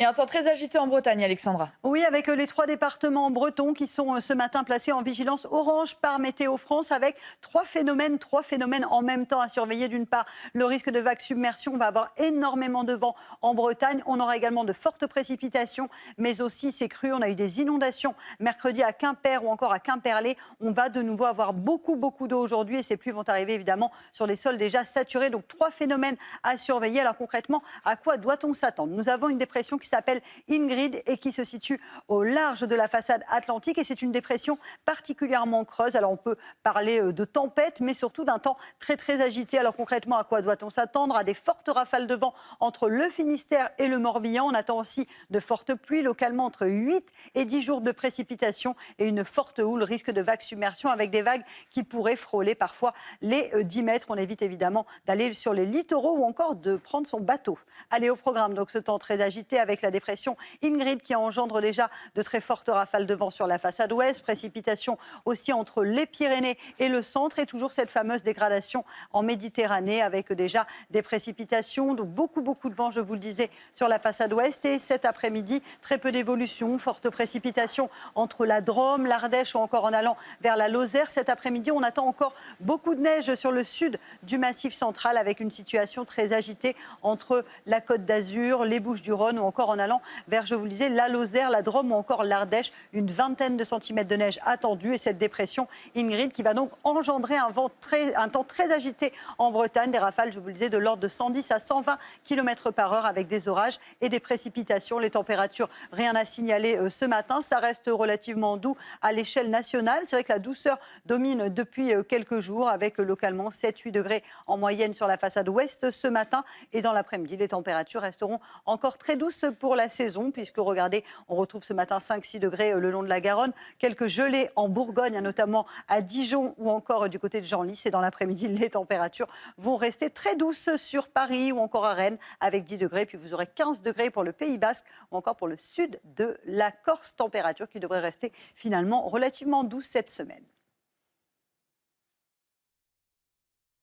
Et un temps très agité en Bretagne, Alexandra. Oui, avec les 3 départements bretons qui sont ce matin placés en vigilance orange par Météo France, avec trois phénomènes en même temps à surveiller. D'une part, le risque de vague submersion, on va avoir énormément de vent en Bretagne. On aura également de fortes précipitations, mais aussi c'est cru. On a eu des inondations mercredi à Quimper ou encore à Quimperlé. On va de nouveau avoir beaucoup d'eau aujourd'hui et ces pluies vont arriver évidemment sur les sols déjà saturés. Donc 3 phénomènes à surveiller. Alors concrètement, à quoi doit-on s'attendre? Nous avons une dépression qui s'appelle Ingrid et qui se situe au large de la façade atlantique, et c'est une dépression particulièrement creuse. Alors on peut parler de tempête, mais surtout d'un temps très agité. Alors concrètement, à quoi doit-on s'attendre? À des fortes rafales de vent entre le Finistère et le Morbihan. On attend aussi de fortes pluies, localement entre 8 et 10 jours de précipitations et une forte houle, risque de vagues submersion avec des vagues qui pourraient frôler parfois les 10 mètres. On évite évidemment d'aller sur les littoraux ou encore de prendre son bateau. Allez, au programme, donc ce temps très agité avec la dépression Ingrid qui engendre déjà de très fortes rafales de vent sur la façade ouest, précipitations aussi entre les Pyrénées et le centre, et toujours cette fameuse dégradation en Méditerranée avec déjà des précipitations, donc beaucoup de vent, je vous le disais, sur la façade ouest. Et cet après-midi, très peu d'évolution, fortes précipitations entre la Drôme, l'Ardèche ou encore en allant vers la Lozère. Cet après-midi, on attend encore beaucoup de neige sur le sud du Massif central avec une situation très agitée entre la Côte d'Azur, les Bouches-du-Rhône ou encore en allant vers, je vous le disais, la Lozère, la Drôme ou encore l'Ardèche. Une vingtaine de centimètres de neige attendue, et cette dépression Ingrid qui va donc engendrer un temps très agité en Bretagne. Des rafales, je vous le disais, de l'ordre de 110 à 120 km/h avec des orages et des précipitations. Les températures, rien à signaler ce matin. Ça reste relativement doux à l'échelle nationale. C'est vrai que la douceur domine depuis quelques jours avec localement 7-8 degrés en moyenne sur la façade ouest ce matin. Et dans l'après-midi, les températures resteront encore très douces pour la saison, puisque regardez, on retrouve ce matin 5-6 degrés le long de la Garonne. Quelques gelées en Bourgogne, notamment à Dijon ou encore du côté de Genlis. Et dans l'après-midi, les températures vont rester très douces sur Paris ou encore à Rennes avec 10 degrés. Puis vous aurez 15 degrés pour le Pays Basque ou encore pour le sud de la Corse. Température qui devrait rester finalement relativement douce cette semaine.